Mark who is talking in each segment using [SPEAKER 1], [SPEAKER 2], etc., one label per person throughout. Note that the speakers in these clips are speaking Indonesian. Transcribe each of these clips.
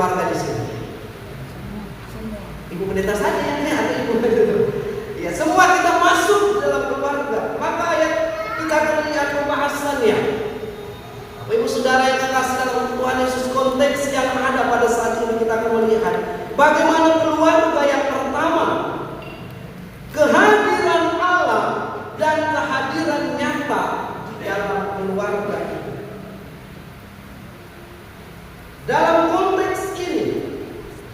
[SPEAKER 1] keluarga di sini? Ibu pendeta saja yang atau ibu pendeta? Ya, semua kita masuk dalam keluarga. Maka ayat kita akan lihat pembahasannya. Bapak Ibu Saudara yang kekasih dalam Tuhan Yesus, konteks yang ada pada saat ini kita akan melihat bagaimana keluarga yang pertama, kehadiran Allah dan kehadiran nyata di dalam keluarga itu. Dalam konteks ini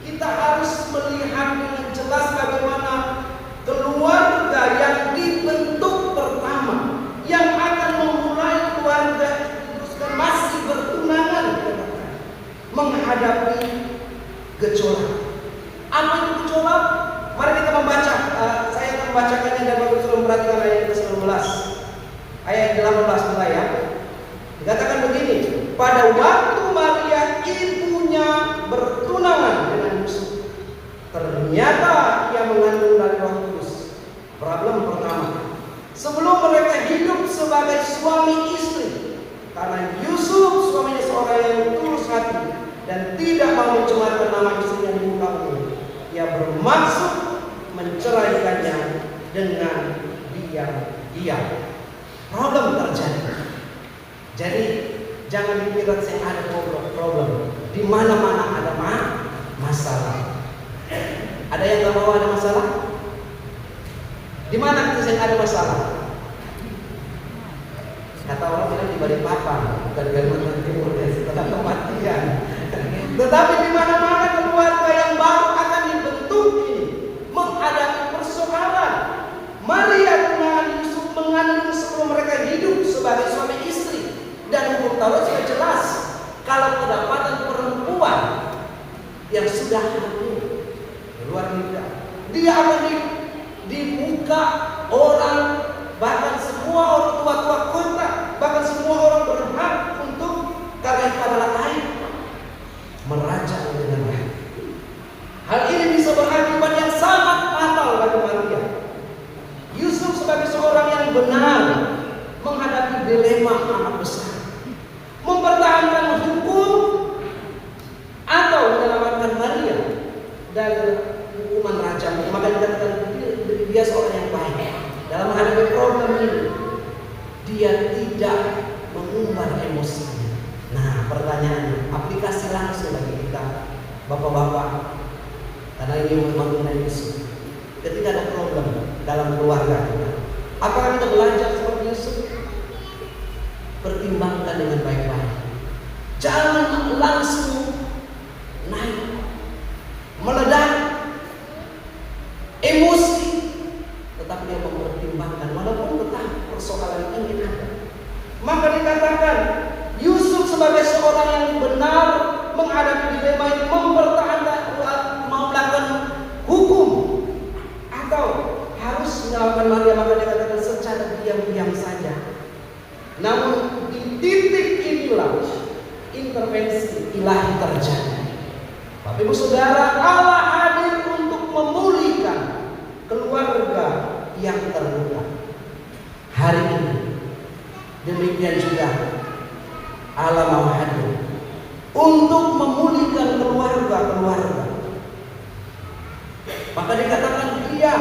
[SPEAKER 1] kita harus melihat dengan jelas bagaimana keluarga yang dibentuk pertama, yang akan memulai keluarga teruskan masih bertunangan menghadapi gejolak. Apa itu gejolak? Mari kita membaca. Saya akan membacakannya dan Bapak suruh memperhatikan ayat ke-19. Ayat 18 mulai ya. Dikatakan begini, pada waktu Maria ibunya bertunangan dengan Yusuf, ternyata ia mengandung dari Roh Kudus. Problem pertama, sebelum mereka hidup sebagai suami istri, karena Yusuf suaminya seorang yang tulus hati dan tidak mau mencemarkan nama istrinya di muka umum, ia bermaksud menceraikannya dengan diam-diam. Problem terjadi. Jadi jangan dikira saya ada problem. Di mana-mana ada masalah. Ada yang nggak mau ada masalah? Di mana kita saya ada masalah? Kata orang bilang di Balikpapan, bukan di Kalimantan Timur, setelah kematian. Tetapi di mana-mana keluarga yang baru akan dibentuk ini menghadapi persoalan. Maria tunangan Yusuf mengandung sebelum mereka hidup sebagai suami istri. Dan hukum Taurat sudah jelas, kalau kedapatan perempuan yang sudah hamil luar nikah, dia akan di muka orang, bahkan semua orang tua-tua kota, bahkan semua orang berhak untuk, karena itu adalah aib, merajak dengan baik. Hal ini bisa berakibat yang sangat fatal bagi Maria. Yusuf sebagai seorang yang benar menghadapi dilema amat besar, mempertahankan hukum atau menyelamatkan Maria dari hukuman rajam. Maka dikatakan dia seorang yang baik. Dalam menghadapi problem ini, dia tidak mengumbar emosinya. Nah, pertanyaannya, aplikasi langsung bagi kita, bapak-bapak, karena ini mengenai Yusuf. Ketika ada problem dalam keluarga kita, apakah kita belajar seperti Yusuf? Pertimbangkan dengan baik-baik. Jangan langsung naik, meledak, emosi, tetapi dia mempertimbangkan walaupun tetap persoalan ini ada. Maka dikatakan Yusuf sebagai seorang yang benar menghadapi dilema ini, mempertahankan mau melakukan hukum atau harus menyelamatkan Maria. Maka dikatakan secara diam-diam saja. Namun di titik inilah intervensi ilahi terjadi. Bapak Ibu Saudara, Allah hadir untuk memulihkan keluarga yang terluka. Hari ini demikian juga Allah mau hadir untuk memulihkan keluarga-keluarga. Maka dikatakan dia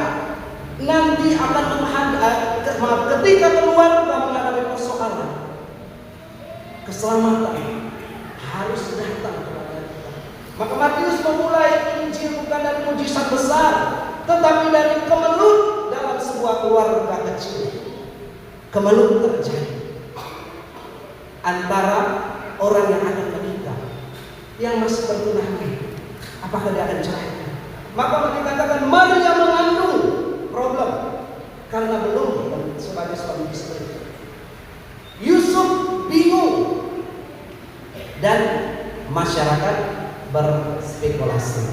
[SPEAKER 1] nanti akan ketika keluarga menghadapi persoalan, keselamatan harus datang kepada kita. Maka Matius memulai Injil bukan dari mujizat besar, tetapi dari kemelut dalam sebuah keluarga kecil. Kemelut terjadi antara orang yang akan menikah, yang masih bertunangan. Apakah dia akan cerai? Maka dikatakan Maria mengandung problem karena belum sebagai suami istri. Yusuf bingung dan masyarakat berspekulasi.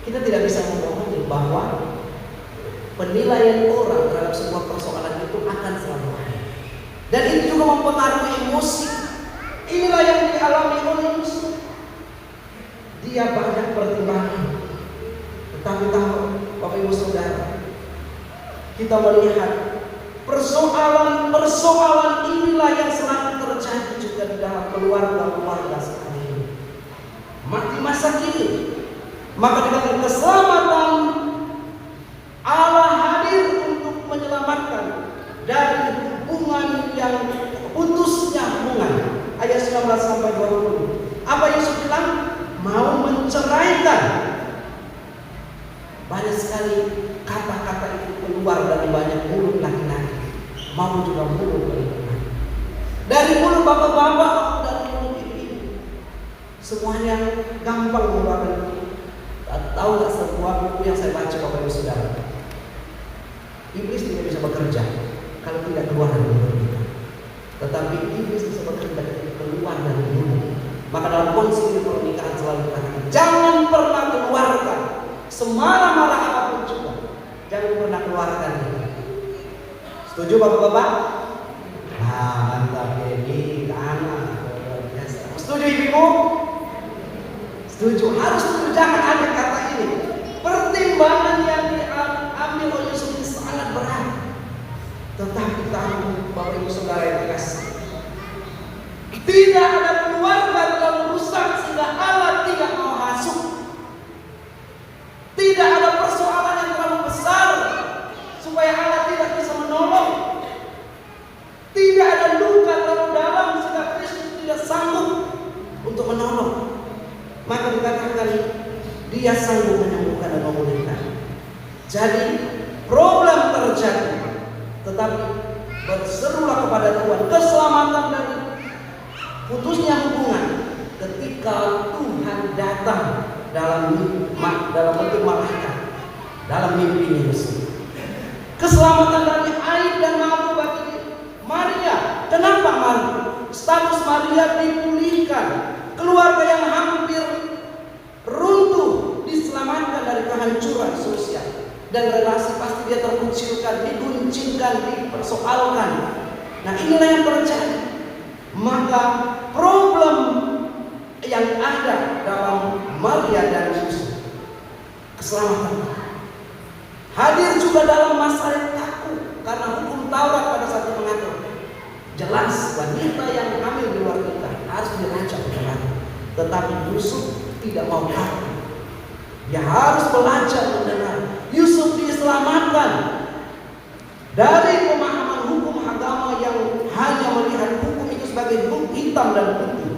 [SPEAKER 1] Kita tidak bisa membohongi bahwa penilaian orang terhadap sebuah persoalan itu akan selalu ada, dan itu juga mempengaruhi emosi. Inilah yang dialami oleh Yusuf. Dia banyak pertimbangan, tetapi tahu Bapak Ibu Saudara, kita melihat persoalan inilah yang selalu terjadi juga di dalam keluarga sekarang ini. masa kini. Maka dengan keselamatan Allah hadir untuk menyelamatkan dari hubungan yang putusnya hubungan. Ayat 19 sampai 20. Apa Yusuf bilang? Mau menceraikan. Banyak sekali kata-kata itu keluar dari banyak mulut laki-laki. Mau juga mulut perempuan. Dari mulut bapak-bapak, dari mulut ibu. Semuanya gampang mengeluarkan. Tahu nggak sebuah buku yang saya baca Bapak Ibu Saudara? Iblis tidak bisa bekerja kalau tidak keluar dari mulut kita. Tetapi iblis bisa bekerja ketika keluar dari mulut. Maka dalam konsili pernikahan selalu dikatakan, jangan pernah keluarkan semarah-marah apapun juga. Jangan pernah keluarkan itu. Setuju Bapak-bapak? Mantap ini anak luar biasa. Setuju Ibu? Setuju. Harus setuju. Jangan ada kata ini. Pertimbangan yang diambil oleh Yusuf ini sangat berat. Tetapi tahu Bapak Ibu Saudara yang dikasih, tidak ada keluarga terlalu rusak sehingga Allah tidak mau hasut. Tidak ada persoalan yang terlalu besar supaya Allah tidak bisa menolong. Tidak ada luka terlalu dalam sehingga Kristus tidak sanggup untuk menolong. Maka dikatakan dia sanggup menyembuhkan dan memulihkan. Jadi problem terjadi, tetapi berserulah kepada Tuhan keselamatan dari putusnya hubungan ketika Tuhan datang dalam bentuk malaikat dalam mimpi Yusuf. Keselamatan dari aib dan malu bagi Maria. Kenapa malu? Status Maria dipulihkan. Keluarga yang hampir runtuh diselamatkan dari kehancuran sosial. Dan relasi pasti dia terkucilkan, diguncingkan, dipersoalkan. Nah inilah yang terjadi. Maka problem yang ada dalam Maria dan Yusuf, keselamatan hadir juga dalam masa yang takut. Karena hukum Taurat pada saat itu mengatur jelas wanita yang hamil di luar nikah harus dirajam. Tetapi Yusuf tidak mau takut. Dia harus belajar mendengar. Yusuf diselamatkan dari pemahaman hukum agama yang hanya melihat hukum itu sebagai hukum hitam dan putih,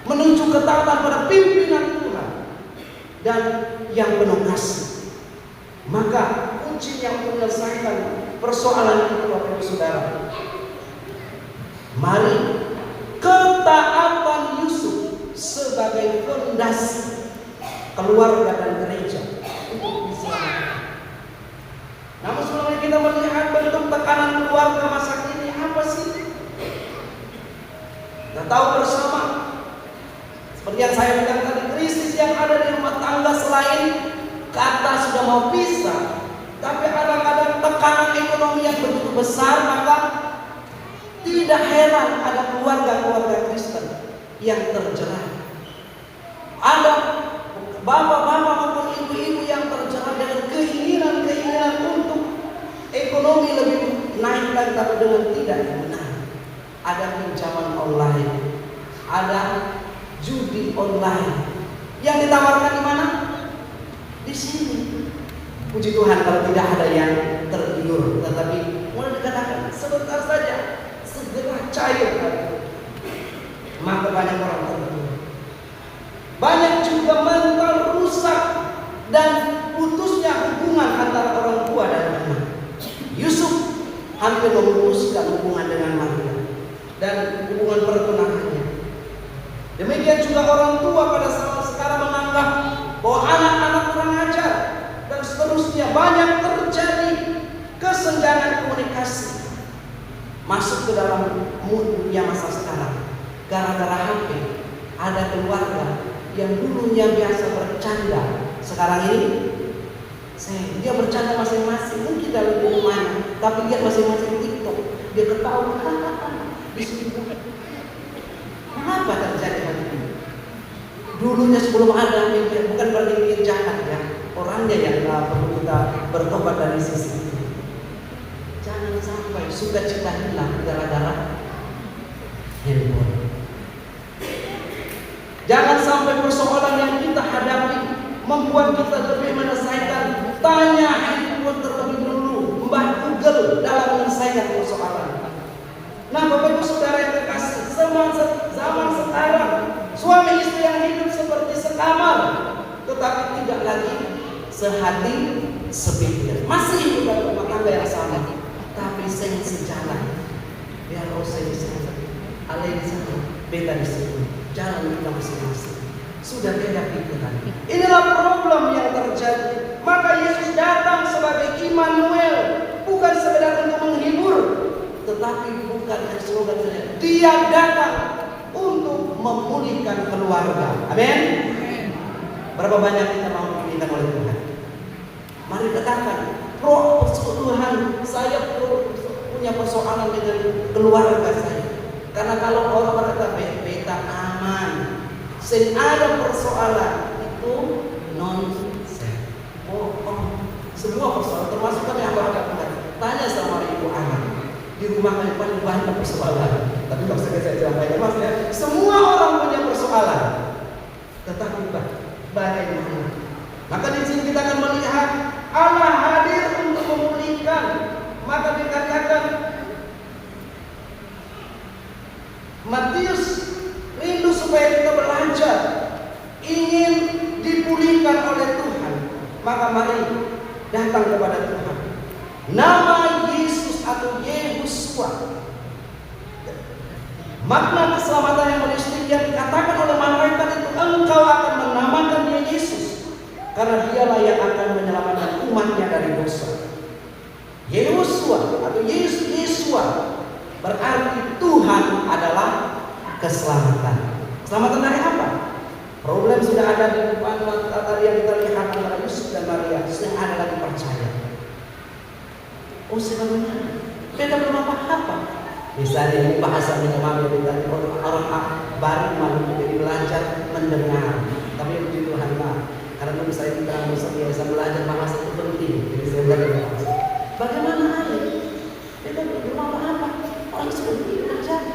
[SPEAKER 1] menuju ketaatan pada pimpinan Tuhan dan yang penuh kasih. Maka kunci yang menyelesaikan persoalan itu Bapak Ibu Saudara, mari ketaatan Yusuf sebagai fondasi keluarga dan gereja untuk diselamatkan. Namun sebelumnya kita melihat bentuk tekanan keluarga masa kini apa sih? Kita tahu bersama, seperti yang saya bilang tadi, krisis yang ada di rumah tangga selain kata sudah mau pisah, tapi kadang-kadang tekanan ekonomi yang begitu besar, maka tidak heran ada keluarga-keluarga Kristen yang terjerat. Ada bapak-bapak maupun ibu-ibu yang terjerat dengan keinginan-keinginan untuk ekonomi lebih naik lagi, tapi dengan tidak benar. Ada pinjaman online, ada judi online yang ditawarkan di mana? Di sini. Puji Tuhan kalau tidak ada yang tergiur, tetapi mulai dikatakan sebentar saja, segera cair. Maka banyak orang tergiur. Banyak juga mental rusak dan putusnya hubungan antara orang tua dan anak. Yusuf hampir memutuskan hubungan dengan Maria dan hubungan pertunangannya. Demikian juga orang tua pada saat sekarang menganggap bahwa anak-anak kurang ajar dan seterusnya. Banyak terjadi kesenjangan komunikasi masuk ke dalam dunia masa sekarang gara-gara HP. Ada keluarga yang dulunya biasa bercanda, sekarang ini dia bercanda masing-masing, mungkin dalam rumahnya, tapi dia masing-masing TikTok, dia ketawa di situ. Kenapa terjadi hal ini? Dulunya sebelum ada media, bukan berarti media jahat ya, orangnya yang perlu kita bertobat dari sisi itu. Jangan sampai sukacita hilang gara-gara handphone. Jangan sampai persoalan yang kita membuat kita lebih menyelesaikan. Tanya handphone terlebih dulu, Mbah Google dalam menyelesaikan persoalan. Nah, Bapak Ibu Saudara yang terkasih, zaman sekarang suami istri yang hidup seperti sekamar, tetapi tidak lagi sehati sepikir. Masih hidup dalam rumah tangga yang sama, tapi seng sejalan. Biar saya di sana, Ale di sana, beda di sini. Jalan kita masing-masing. Sudah beda pikiran. Inilah problem yang terjadi. Maka Yesus datang sebagai Immanuel, bukan sekedar untuk menghibur, tetapi bukan slogan saja. Dia datang untuk memulihkan keluarga. Amin. Berapa banyak kita mau dipulihkan oleh Tuhan? Mari katakan, Tuhan, saya punya persoalan dengan keluarga saya. Karena kalau orang berkata beta aman, sing ada persoalan itu nonsense. Semua persoalan, termasuk kami yang berkata, tanya sama ibu anak. Di rumah kami paling banyak persoalan. Tapi kalau saya sampaikan mas ya, semua orang punya persoalan. Tetapi bagaimana? Maka di sini kita akan melihat Allah hadir untuk memulihkan. Maka dikatakan Matius rindu supaya kita belajar, ingin dipulihkan oleh Tuhan. Maka mari datang kepada Tuhan. Nama Yesus atau Yehosua, makna keselamatan yang holistik yang dikatakan oleh malaikat itu, engkau akan menamakan dia Yesus, karena dialah yang akan menyelamatkan umatnya dari dosa. Yehosua atau Yesua berarti Tuhan adalah keselamatan. Keselamatan dari apa? Problem sudah ada di depan mata tadi yang kita lihat antara Yusuf dan Maria. Yang ada lagi percaya. Oh sebenarnya beda belum apa-apa. Misalnya ini bahasa menyemangati dari orang baru malu menjadi belajar mendengar. Tapi puji Tuhan karena dulu saya tidak biasa belajar bahasa itu penting. Jadi saya belajar bahasa. Bagaimana aja? Beda belum apa-apa. Orang seperti itu terjadi.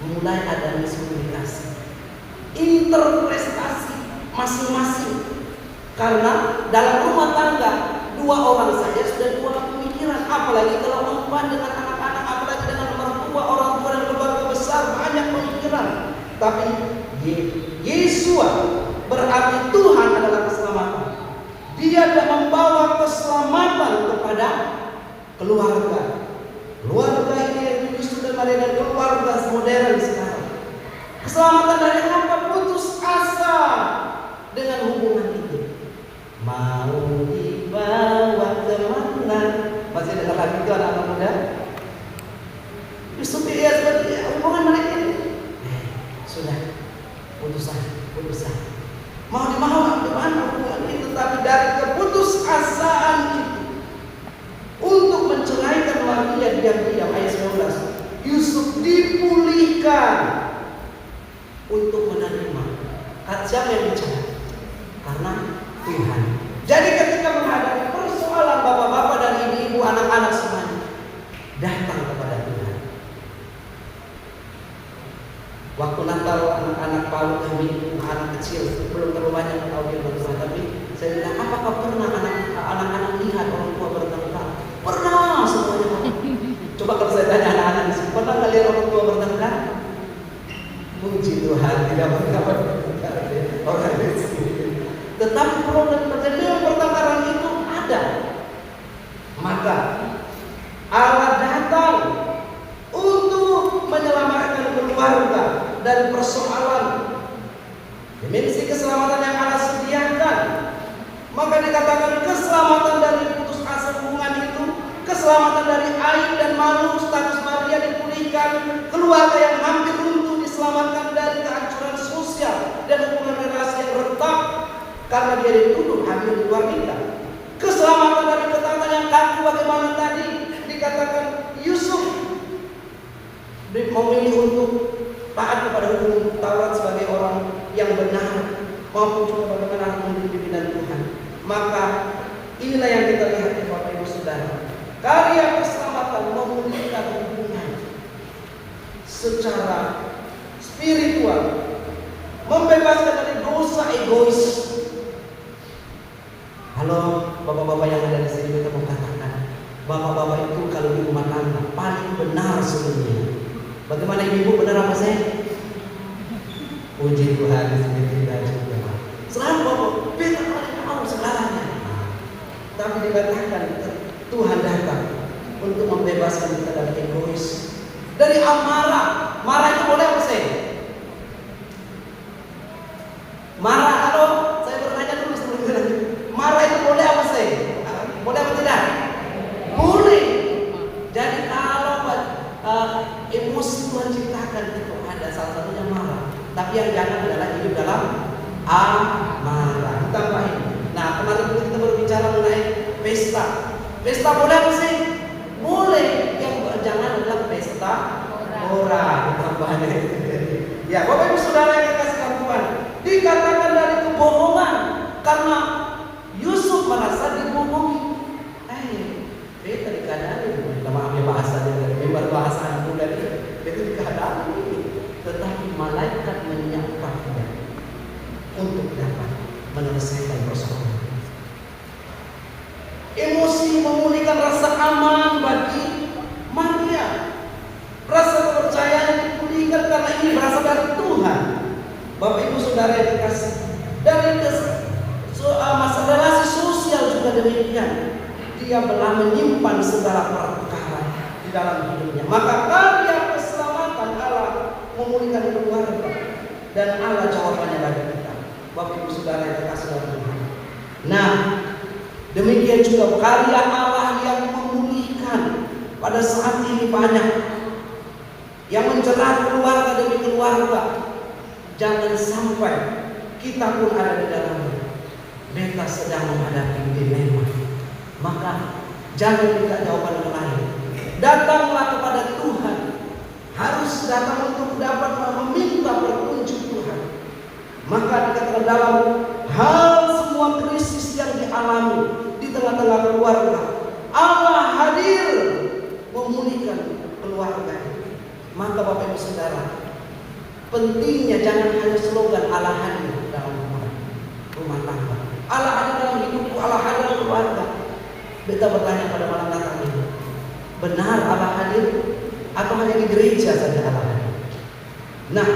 [SPEAKER 1] Mulai ada miskomunikasi, interpretasi masing-masing. Karena dalam rumah tangga dua orang saja sudah dua pemikiran, apalagi kalau perempuan dengan anak-anak, apalagi dengan mertua, orang tua dan keluarga besar, banyak pemikiran. Tapi Yesua berarti Tuhan adalah keselamatan. Dia tidak membawa keselamatan kepada keluarga. Keluarga ini Yusuf dan Maria dan keluarga modern sekarang. Keselamatan dari apa? Putus asa dengan hubungan itu. Mau dibawa kemana? Masih dengar lagu itu anak-anak muda? Yusuf ya seperti hubungan mereka ini. Sudah putus asa. Mau dibawa kemana hubungan itu? Tapi dari keputusasaan itu untuk menceraikan Maria diam-diam, ayat 19, Yusuf dipulihkan untuk menerima. Siapa yang bicara? Karena Tuhan. Jadi ketika menghadapi persoalan bapak-bapak dan ibu-ibu, anak-anak semuanya, datang kepada Tuhan. Waktu Natal anak-anak PAUD kami, anak kecil belum terlalu banyak tahu dia Tuhan, tapi saya bilang, apakah pernah anak-anak lihat orang tua bertengkar? Pernah semuanya. Coba kalau saya tanya anak-anak di sini, pernah nggak lihat orang tua bertengkar? Puji Tuhan, tidak pernah bertengkar orang di sini. Tetapi problem terjadi pertengkaran itu ada. Maka Allah datang untuk menyelamatkan keluarga dari persoalan. Dimensi keselamatan yang Allah sediakan. Maka dikatakan keselamatan dari putus asa hubungan itu, keselamatan dari aib dan malu, status Maria dipulihkan, keluarga yang hampir runtuh diselamatkan dari kehancuran sosial dan hubungan relasi yang retak karena dia dituduh hamil di luar nikah. Keselamatan dari ketaatan yang kaku, bagaimana tadi dikatakan Yusuf memilih untuk taat kepada hukum Taurat sebagai orang yang benar, maupun juga bagaimana menjadi pimpinan Tuhan. Maka inilah yang kita lihat di Bapak Ibu Saudara. Karya keselamatan memulihkan hubungan secara spiritual, membebaskan dari dosa egois Puji Tuhan, di sini tidak juga. Selalu bahwa beta paling tahu segalanya. Tapi dikatakan Tuhan datang untuk membebaskan kita dari egois, dari amarah. Marah itu boleh apa sih? Marah, halo, saya bertanya dulu sebelum lanjut. Marah itu boleh apa sih? Boleh apa tidak? Boleh. Jadi kalau emosi Tuhan ciptakan itu ada salah satunya marah. Tapi yang jangan adalah hidup dalam amarah. Tambahin. Nah, kemarin kita berbicara mengenai pesta. Pesta boleh apa sih? Boleh. Yang jangan adalah pesta orang. Tambahannya. Ya, Bapak Ibu Saudara yang dikasihi Tuhan, dikatakan dari kebohongan karena Yusuf merasa dibohongi. Beta dikadari, maaf ya bahasanya dari member bahasa muda itu dikadari. Tetapi malaikat menyiapkannya untuk dapat menyelesaikan persoalan. Emosi memulihkan rasa aman bagi Maria. Rasa kepercayaan dipulihkan karena ini berasal dari Tuhan. Bapak Ibu Saudara yang dikasih, dari masa relasi sosial juga demikian. Dia telah menyimpan segala perkara di dalam hidupnya. Maka karya keselamatan Allah memulihkan keluarga, dan Allah jawabannya bagi kita. Bapak Ibu Saudara yang dikasih oleh Tuhan. Nah, demikian juga karya Allah yang memulihkan. Pada saat ini banyak yang menjerat keluarga demi keluarga. Jangan sampai kita pun ada di dalamnya. Beta sedang menghadapi dilema. Maka jangan minta jawaban yang lain. Datanglah kepada Tuhan. Harus datang untuk dapat meminta petunjuk Tuhan. Maka dikatakan dalam hal semua krisis yang dialami di tengah-tengah keluarga, Allah hadir memulihkan keluarga. Maka Bapak Ibu Saudara, pentingnya jangan hanya slogan Allah hadir dalam rumah tangga. Allah hadir dalam hidupku, Allah hadir dalam keluarga. Beta bertanya pada malam datang ini, benar Allah hadir atau hanya di gereja saja Allah hadir? Nah,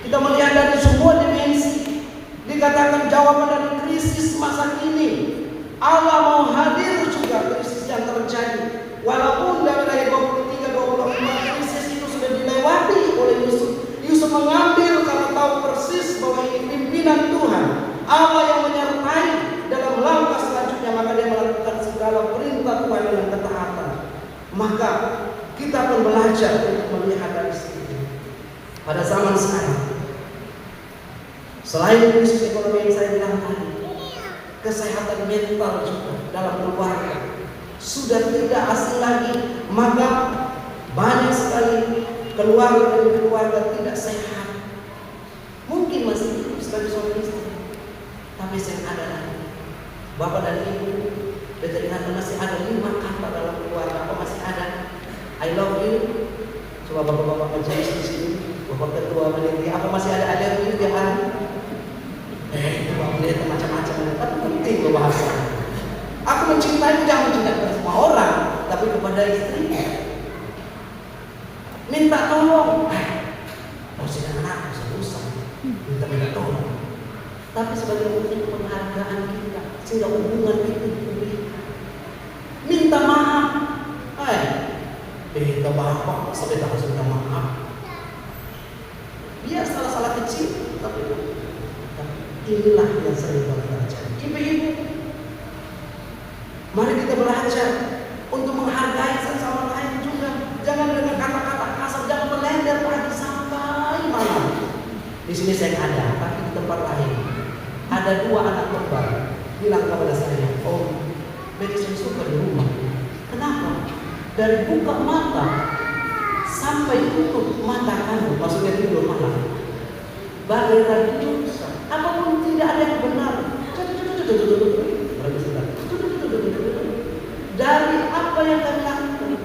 [SPEAKER 1] kita melihat dari semua dimensi. Dikatakan jawaban dari krisis masa kini, Allah mau hadir juga krisis yang terjadi. Walaupun dari ayat 23-25 krisis itu sudah dilewati oleh Yusuf. Yusuf mengambil karena tahu persis bahwa ini pimpinan Tuhan, Allah yang menyertai dalam langkah selanjutnya. Maka dia melakukan segala perintah Tuhan dengan ketaatan. Maka kita pun belajar untuk melihat dari sini. Pada zaman sekarang, selain krisis ekonomi yang saya bilang tadi, kesehatan mental juga dalam keluarga sudah tidak asing lagi. Maka banyak sekali keluarga dan keluarga tidak sehat. Mungkin masih hidup sebagai suami istri, tapi saya ada lagi bapak dan ibu. Beta ingat masih ada 5 kata dalam keluarga. Apa masih ada? I love you. Coba bapak-bapak majelis di sini, bapak ketua panitia, apa masih ada I love you tiap hari? Itu melihat macam-macam. Tapi penting loh bahasa. Aku mencintai, jangan mencintai kepada semua orang, tapi kepada istrinya. Minta tolong. Masih ada anak, masih usah. Minta tolong. Tapi sebagai bentuk penghargaan kita, sehingga hubungan itu dipulihkan. Minta maaf. Beta bapak, sampai tak harus minta maaf. Dia salah-salah kecil, tapi inilah yang sering terjadi. Ibu-ibu, mari kita belajar untuk menghargai sesama lain juga. Jangan dengan kata-kata kasar, jangan melender pagi sampai malam. Di sini saya ada, tapi di tempat lain ada 2 anak kembar bilang kepada saya, "Oh, beta suka di rumah." Kenapa? Dari buka mata sampai tutup mata kamu, maksudnya tidur malam, bagai radio, apapun tidak ada yang benar. Dari apa yang kami lakukan,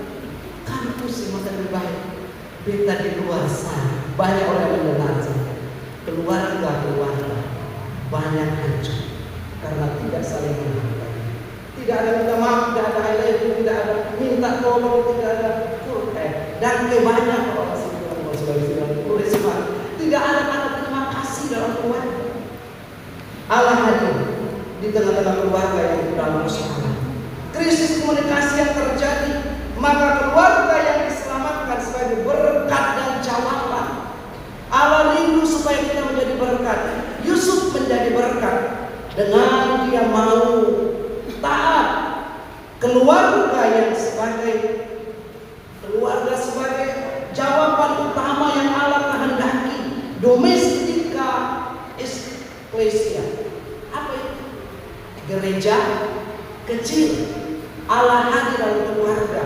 [SPEAKER 1] kami pusing maka lebih baik beta di luar sana. Banyak orang yang mendengar saya, keluarga banyak hancur karena tidak saling menghargai. Tidak ada minta maaf, tidak ada highlight, tidak ada minta tolong, tidak ada dan kebanyakan orang sebagai tidak ada kata terima kasih. keluarga. Allah hadir di tengah-tengah keluarga yang dalam persoalan. Krisis komunikasi yang terjadi, maka keluarga yang diselamatkan sebagai berkat dan jawaban. Allah rindu supaya kita menjadi berkat. Yusuf menjadi berkat dengan dia mau taat. Keluarga yang sebagai jawaban utama yang Allah kehendaki. Domestika eklesia. Apa itu? Gereja kecil. Allah hadir dalam keluarga.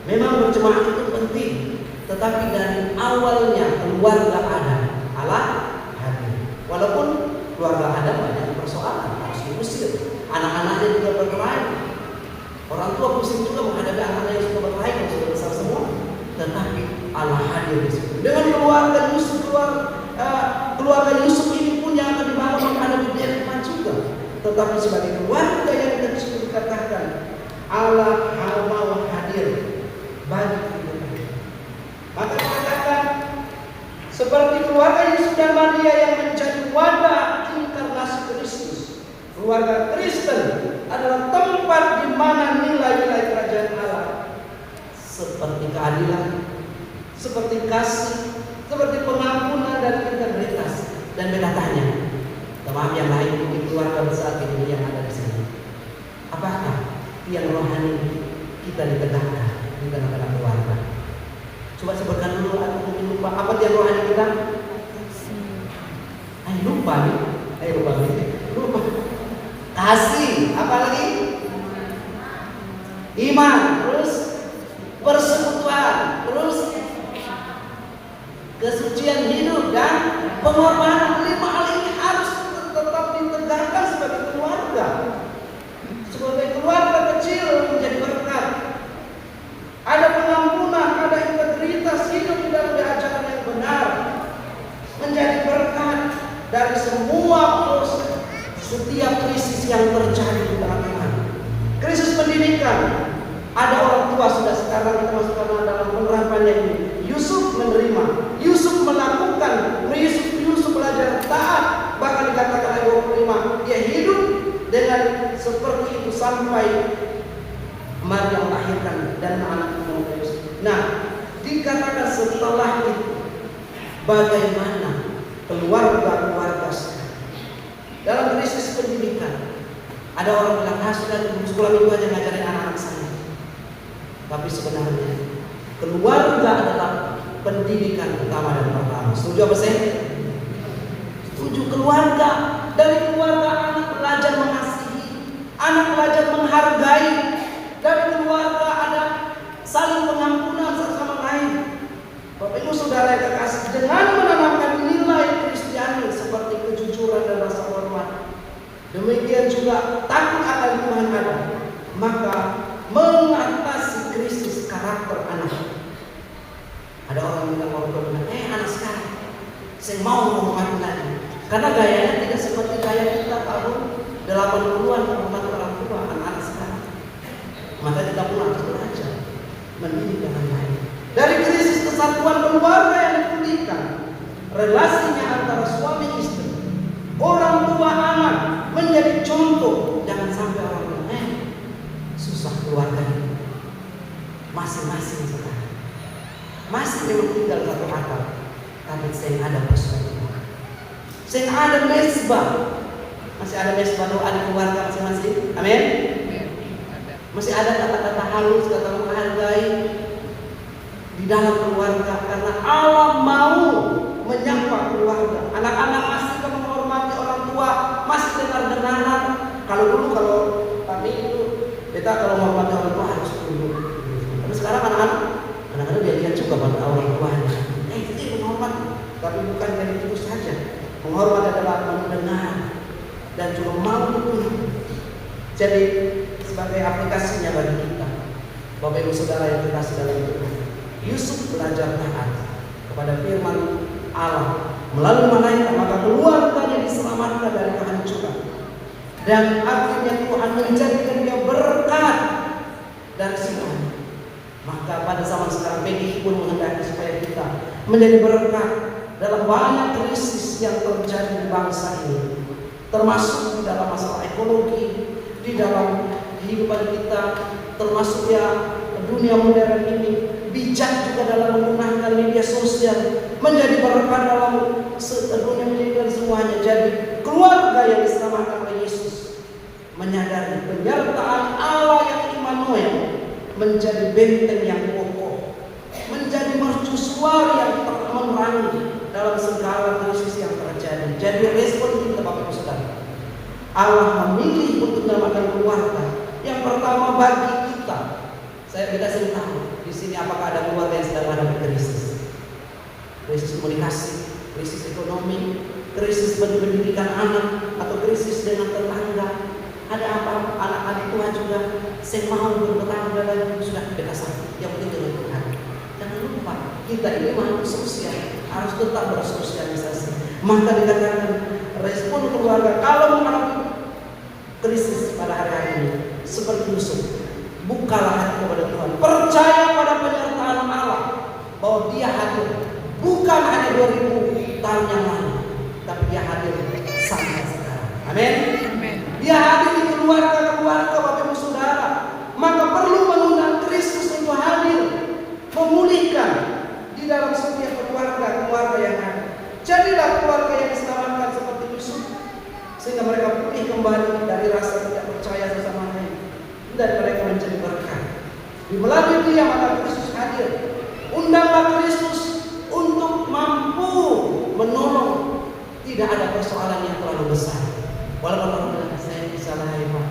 [SPEAKER 1] Memang berjemaat itu penting, tetapi dari awalnya keluarga Adam, Allah hadir. Walaupun keluarga Adam banyak persoalan, harus diusir. Anak-anaknya juga berkelahi. Orang tua pusing juga menghadapi anak-anak yang sudah berkelahi, yang sudah besar semua. Tetapi Allah hadir di situ. Dengan keluarga Yusuf ini pun yang akan dibawa menghadapi Fir'aun juga. Tetapi sebagai keluarga yang kecil dikatakan Allah mau hadir bagi kita. Maka dikatakan seperti keluarga Yusuf dan Maria yang menjadi wadah inkarnasi Kristus. Keluarga Kristen adalah tempat di mana nilai-nilai kerajaan Allah seperti keadilan, seperti kasih, seperti pengampunan dan integritas. Dan beda tanya, maaf yang lain mungkin keluarga besar ini yang ada di sini. Apakah yang rohani kita ditegakkan di tengah-tengah keluarga? Coba sebutkan dulu, atau mungkin lupa. Apa tiang rohani kita? Lupa. Kasih, apa lagi? Iman, terus persekutuan, terus kesucian hidup dan pengorbanan. 5 hal ini harus tetap ditegakkan sebagai keluarga. Sebagai keluarga kecil menjadi berkat. Ada pengampunan, ada integritas, hidup di dalam ajaran yang benar, menjadi berkat dari semua proses. Setiap krisis yang terjadi di tengah-tengah krisis pendidikan, ada orang tua sudah sekarang kita masukkan dalam penerapannya ini. Yusuf menerima, Yusuf melakukan, Yusuf belajar taat. Bahkan dikatakan ayat 25, dia hidup dengan seperti itu sampai Maria melahirkan dan anak Yesus. Nah, dikatakan setelah itu bagaimana keluarga dalam krisis pendidikan. Ada orang bilang, sudah sekolah minggu aja ngajarin anak-anak saya. Tapi sebenarnya keluarga adalah pendidikan utama dan pertama. Setuju apa saya? Setuju. Keluarga, dari keluarga anak belajar mengasihi, anak belajar menghargai. Dari keluarga ada saling pengampunan satu sama lain. Bapak Ibu Saudara yang kekasih, dengan menanamkan nilai Kristiani seperti kejujuran dan rasa hormat, demikian juga takut akan Tuhan ada, maka mengatasi krisis karakter anak. Ada orang bilang, anak sekarang saya mau menghormati lagi, karena gayanya tidak seperti gaya kita tahun 80-an menghormati orang tua anak-anak sekarang. Maka kita pun harus belajar mendidik dengan baik. Dari krisis kesatuan keluarga yang dipulihkan, relasinya antara suami istri, orang tua anak menjadi contoh. Jangan sampai orang bilang, susah keluarga ini. Masing-masing sekarang masih memang tinggal satu atap, tapi saya ada persekutuan, saya ada mesbah, masih ada mesbah doa di keluarga masing-masing. Amin. Masih ada kata-kata halus, kata menghargai di dalam keluarga, karena Allah mau menyapa keluarga. Anak-anak masih menghormati orang tua, masih dengar-dengaran. Kalau dulu kalau kami itu kita kalau menghormati orang tua harus tunduk. Tapi sekarang anak-anak dia lihat juga pada orang tuanya. Itu menghormat, tapi bukan dari itu saja. Menghormat adalah mendengar dan juga mau tunduk. Jadi sebagai aplikasinya bagi kita, Bapak Ibu Saudara yang dikasih dalam Tuhan, Yusuf belajar taat kepada firman Allah melalui malaikat, maka keluarganya diselamatkan dari kehancuran. Dan akhirnya Tuhan menjadikan dia berkat dari situ. Maka pada zaman sekarang PGI pun menghendaki supaya kita menjadi berkat dalam banyak krisis yang terjadi di bangsa ini, termasuk di dalam masalah ekologi, di dalam kehidupan kita, termasuk ya dunia modern ini. Bijak juga dalam menggunakan media sosial, menjadi berkat dalam dunia pendidikan semuanya. Jadi keluarga yang diselamatkan oleh Yesus menyadari penyertaan Allah yang Immanuel menjadi benteng yang kokoh, menjadi mercusuar yang tak menerangi dalam segala krisis yang terjadi. Jadi respon kita Bapak Ibu Saudara, Allah memilih untuk menyelamatkan keluarga. Yang pertama bagi kita, kita sering tahu di sini apakah ada keluarga yang sedang menghadapi krisis komunikasi, krisis ekonomi, krisis pendidikan anak, atau krisis dengan tetangga. Ada apa? Anak-anak tua juga saya mau bertetangga dan sudah beda sakit. Yang penting dengan Tuhan. Jangan lupa kita ini makhluk sosial, harus tetap bersosialisasi. Maka dikatakan respon keluarga kalau menghadapi krisis pada hari ini seperti Yusuf, bukalah hati kepada Tuhan, percaya pada penyertaan Allah bahwa Dia hadir bukan hanya 2000 tahun yang lalu, tapi Dia hadir sampai sekarang. Amin. Dia hadir di keluarga-keluarga Bapak Ibu Saudara. Maka perlu mengundang Kristus untuk hadir, memulihkan di dalam setiap keluarga yang ada. Jadilah keluarga yang diselamatkan seperti Yusuf, sehingga mereka pulih kembali dari rasa tidak percaya sesama lain, dan mereka menjadi berkat. Di melalui Dia maka Kristus hadir. Undanglah Kristus untuk mampu menolong. Tidak ada persoalan yang terlalu besar. Walaupun saya bisa lagi Pak,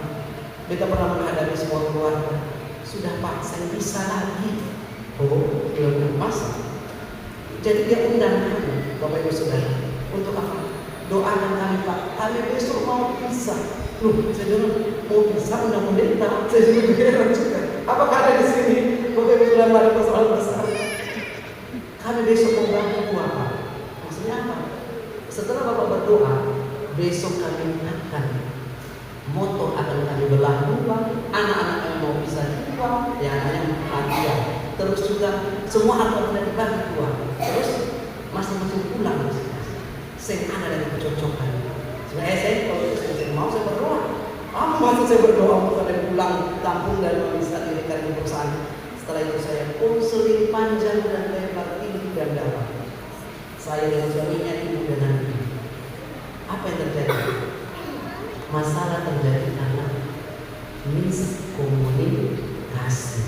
[SPEAKER 1] kita pernah menghadapi sebuah keluarga. Sudah Pak, saya bisa lagi. Oh, belum masa. Jadi Dia undang kami, Bapak Ibu Saudara, untuk apa? Doakan kami Pak, kami besok mau pisah. Loh, saya bilang mau pisah undang pendeta. Saya juga heran juga. Apakah ada di sini Bapak Ibu Saudara ada persoalan besar? Kami besok mau bantu Pak. Maksudnya apa? Setelah Bapak berdoa, besok kami akan motor akan kami belah dua, anak-anak kami mau pisah dua, ya anaknya hadiah. Terus juga semua harta sudah dibagi dua. Terus masing-masing pulang masing-masing. Saya ada dari kecocokan. Sebenarnya saya kalau saya mau saya berdoa. Apa maksud saya berdoa untuk ada pulang kampung dan bisa dirikan di perusahaan. Setelah itu saya konseling panjang dan lebar, tinggi dan dalam. Saya dengan suaminya, ibu dengan ibu. Apa yang terjadi? Masalah terjadi karena miskomunikasi.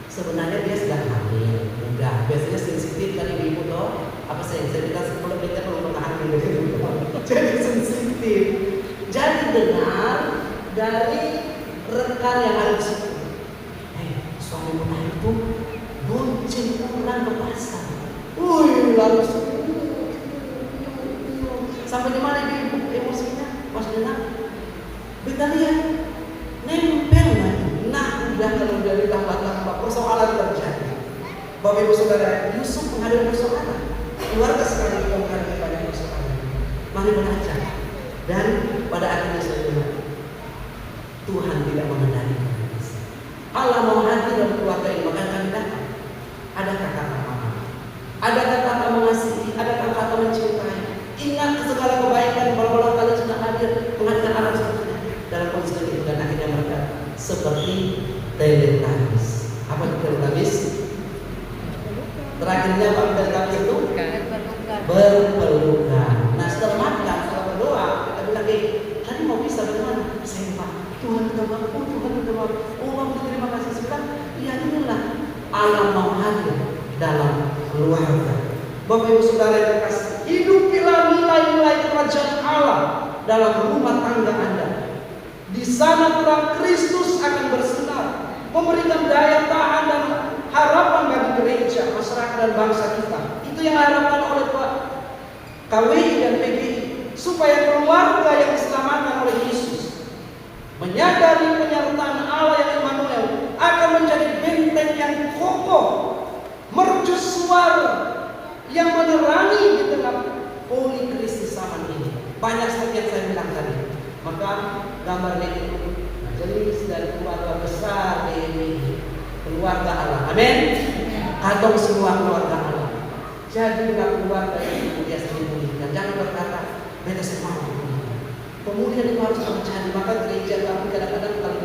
[SPEAKER 1] Sebenarnya dia sedang hamil, muda. Biasanya sensitif kan ibu toh. Apa saya bilang sebelum kita belum pernah hamil. Jadi sensitif. Jadi dengar dari rekan yang ada di situ. Suami muda itu bonceng pulang ke pasar. Lalu sampai di mana ibu emosinya pas dengar. Kita lihat nempel lagi. Nah, udah kalau dari tambah-tambah persoalan terjadi. Bapak Ibu Saudara, Yusuf menghadapi persoalan. Keluarga sekali juga menghadapi banyak persoalan. Mari belajar. Dan pada akhirnya saya bilang, Tuhan tidak mengendalikan kita. Allah mau hadir dalam keluarga ini, maka kami datang. Adakah kata maaf? Adakah kata mengasihi? Adakah kata mencintai? Ingat segala kebaikan kalau kalian sudah hadir mengatakan arah seterusnya dalam konsep itu, dan akhirnya mereka seperti teletabis. Apa itu teletabis? Terakhirnya apa teletabis itu? Berpelukan. Nah setelah makan, setelah berdoa, kita bilang tadi mau bisa bagaimana? Saya Pak, Tuhan kita mampu, Tuhan kita mampu. Oh terima kasih sekarang. Ya inilah Allah mau hadir dalam keluarga. Bapak Ibu Saudara yang terkasih, hidupilah nilai-nilai kerajaan Allah dalam rumah tangga Anda. Di sana terang Kristus akan bersinar, memberikan daya tahan dan harapan bagi gereja, masyarakat dan bangsa kita. Itu yang diharapkan oleh Pak KWI dan PGI, supaya keluarga yang diselamatkan oleh Yesus menyadari penyertaan Allah yang Immanuel akan menjadi benteng yang kokoh, mercusuar yang menerangi di tengah polikrisis zaman ini. Banyak seperti yang saya bilang tadi. Maka gambarnya itu majelis dan keluarga besar ini, keluarga Allah. Amin. Atau semua keluarga Allah. Jadilah keluarga yang kemudian dipulihkan. Jangan berkata, beda semua. Pemulihan itu harus terjadi. Maka gereja kami kadang-kadang kalau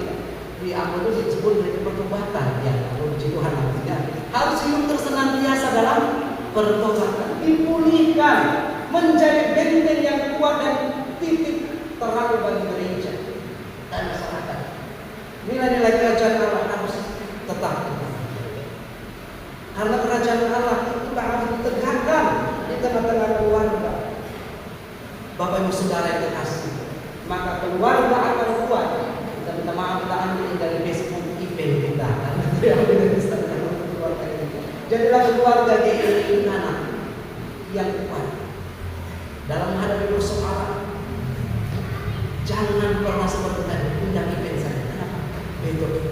[SPEAKER 1] di Ambon itu disebut gereja pertobatan, ya, puji Tuhan artinya harus hidup tersenantiasa dalam pertobatan, dipulihkan, menjadi benteng yang kuat dan titik terang bagi gereja dan masyarakat. Nilai-nilai kerajaan Allah harus tetap. Karena kerajaan Allah itu harus ditegakkan di tengah-tengah keluarga. Bapak Ibu Saudara yang terkasih, maka keluarga akan kuat. Kita minta maaf, kita ambil dari Facebook IP kita. Jadilah keluarga yang anak yang kuat dalam menghadapi persoalan. Jangan pernah seperti tadi undang event saja. Kenapa?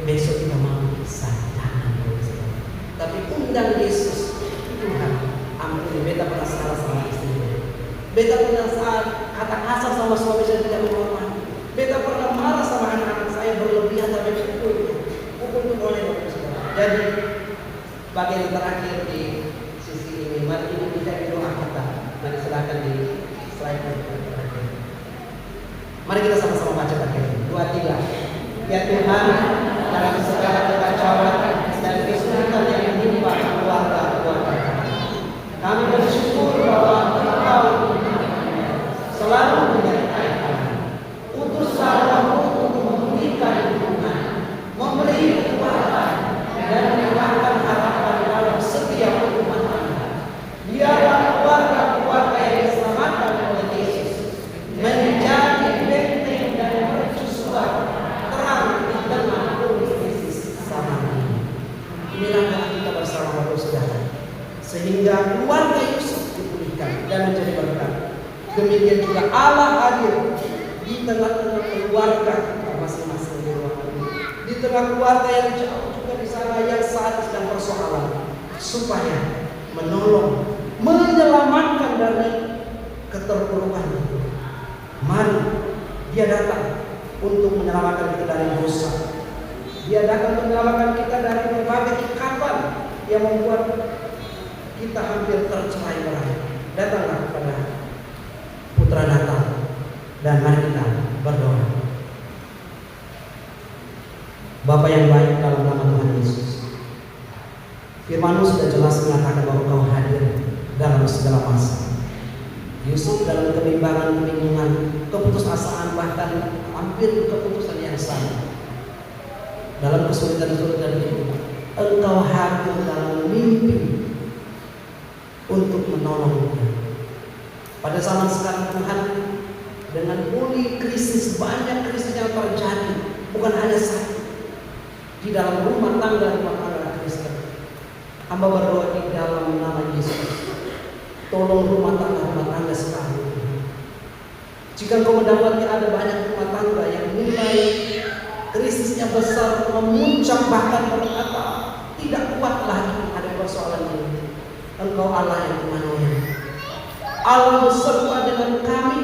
[SPEAKER 1] Besok kita mau bisa. Jangan. Tapi undang Yesus. Tuhan, ampuni. Beta pernah salah sama istri. Beta pernah kata kasar sama suami saya tidak menghormati. Beta pernah marah sama anak-anak saya berlebihan sampai pukul. Pukul itu boleh. Jadi bagian terakhir di sisi ini, mari kita doa kita. Mari silakan di slide terakhir. Mari kita sama-sama baca bagian 2, 3. Ya Tuhan, dalam segala kekacauan dan kesulitan yang menimpa keluarga-keluarga kami bersyukur bahwa Engkau selalu menyertai kami. Utus salahmu untuk memulihkan hubungan, memberi kekuatan dan menambahkan harapan dalam setiap umat Anda. Biarlah keluarga-keluarga yang diselamatkan oleh Yesus menjadi benteng dan mercusuar terang di tengah krisis zaman ini. Inilah doa kita bersama Bapak Saudara, sehingga keluarga Yusuf dipulihkan dan menjadi berkat. Demikian juga Allah hadir di tengah-tengah keluarga kita masing-masing di ruangan ini, di tengah keluarga yang jauh juga di sana yang saat sedang persoalan, supaya menolong, menyelamatkan dari keterpurukan itu. Mari Dia datang untuk menyelamatkan kita dari dosa. Dia datang untuk menyelamatkan kita dari berbagai ikatan yang membuat kita hampir tercerai-berai. Datanglah kepada Putra Natal dan mari kita berdoa. Bapa yang baik, dalam nama Tuhan Yesus, firman-Mu sudah jelas mengatakan bahwa Engkau hadir dalam segala masa. Yusuf dalam kebimbangan, kebingungan, keputusasaan, bahkan hampir keputusan yang sama. Dalam kesulitan-kesulitan itu, Engkau hadir dalam mimpi untuk menolong dia. Pada zaman sekarang Tuhan, dengan krisis, banyak krisis yang terjadi, bukan hanya satu. Di dalam rumah tangga Kristen, hamba berdoa di dalam nama Yesus, tolong rumah tangga sekarang. Jika Engkau mendapati ada banyak rumah tangga yang nilai krisisnya besar, memuncak, bahkan berkata tidak kuat lagi menghadapi persoalan ini, Engkau Allah yang Immanuel, Allah beserta dengan kami.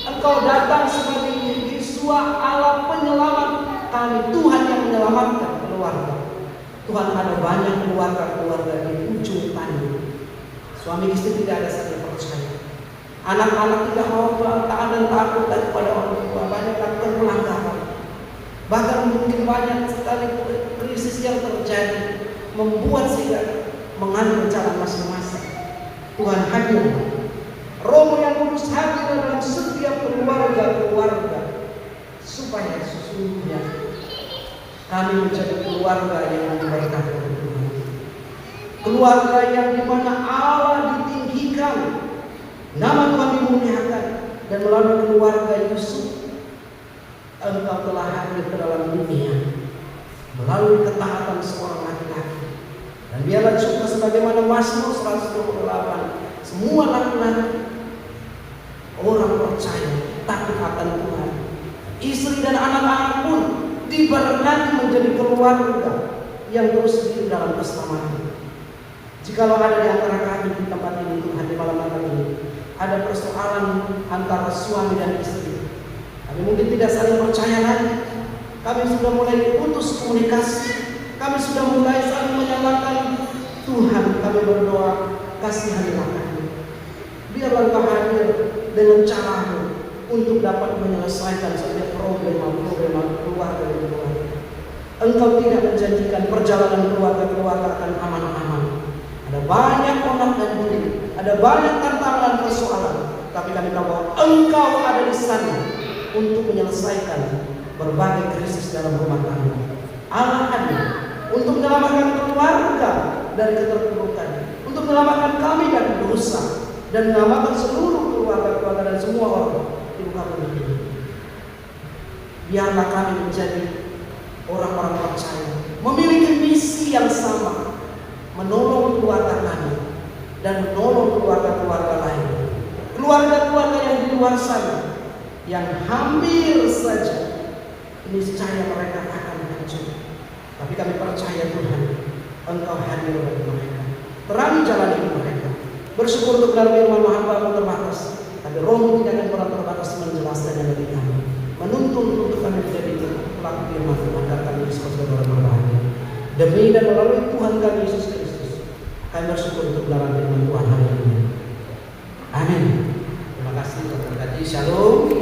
[SPEAKER 1] Engkau datang sebagai Yesus, Allah penyelamat kami, Tuhan yang menyelamatkan keluarga. Tuhan, ada banyak keluarga-keluarga di ujung tanduk. Suami istri tidak ada saling percaya. Anak-anak tidak mau taat dan takut kepada orang tua. Banyak lakukan pelanggaran. Bahkan mungkin banyak sekali krisis yang terjadi, membuat sehingga mengambil jalan masing-masing. Tuhan hadir. Roh yang Kudus hadir dalam setiap keluarga-keluarga, supaya sesungguhnya kami menjadi keluarga yang diberkati oleh Tuhan. Keluarga yang dimana Allah ditinggikan, nama Tuhan dimuliakan, dan melalui keluarga Yusuf Engkau telah hadir ke dalam dunia melalui ketaatan seorang laki-laki. Dan biarlah juga sebagaimana Mazmur 128, semua laki-laki orang percaya takut akan Tuhan, istri dan anak-anak pun diberkati menjadi keluarga yang terus hidup dalam keselamatan. Jikalau ada di antara kami di tempat ini Tuhan, di malam hari ini ada persoalan antara suami dan istri, kami mungkin tidak saling percaya lagi, kami sudah mulai putus komunikasi, kami sudah mulai saling menyalahkan. Tuhan, kami berdoa, kasihanilah kami. Biarlah Engkau hadir dengan caramu untuk dapat menyelesaikan setiap problema keluarga dan keluarga. Engkau tidak menjanjikan perjalanan keluarga akan aman-aman. Ada banyak onak dan duri, ada banyak tantangan persoalan, tapi kami tahu bahwa Engkau ada di sana untuk menyelesaikan berbagai krisis dalam rumah tangga. Allah hadir untuk menyelamatkan keluarga dari keterpurukan, untuk menyelamatkan kami dari dosa, dan menyelamatkan seluruh keluarga dan semua orang di muka bumi ini. Biarlah kami menjadi orang-orang percaya, memiliki misi yang sama, menolong keluarga kami dan menolong keluarga-keluarga lain, keluarga-keluarga yang di luar sana yang hampir saja niscaya mereka akan hancur. Tapi kami percaya Tuhan, Engkau hadir bagi mereka, terangi jalan hidup mereka. Bersyukur untuk dalam firman hamba-Mu terbatas, tapi Roh-Mu tidak akan pernah terbatas menjelaskannya bagi kami, menuntun untuk kami menjadi pelaku firman Tuhan dan kami bisa saudara berbahagia. Demi dan melalui Tuhan kami Yesus Kristus, kami bersyukur untuk dalam firman Tuhan hari ini. Amin. Terima kasih. Shalom.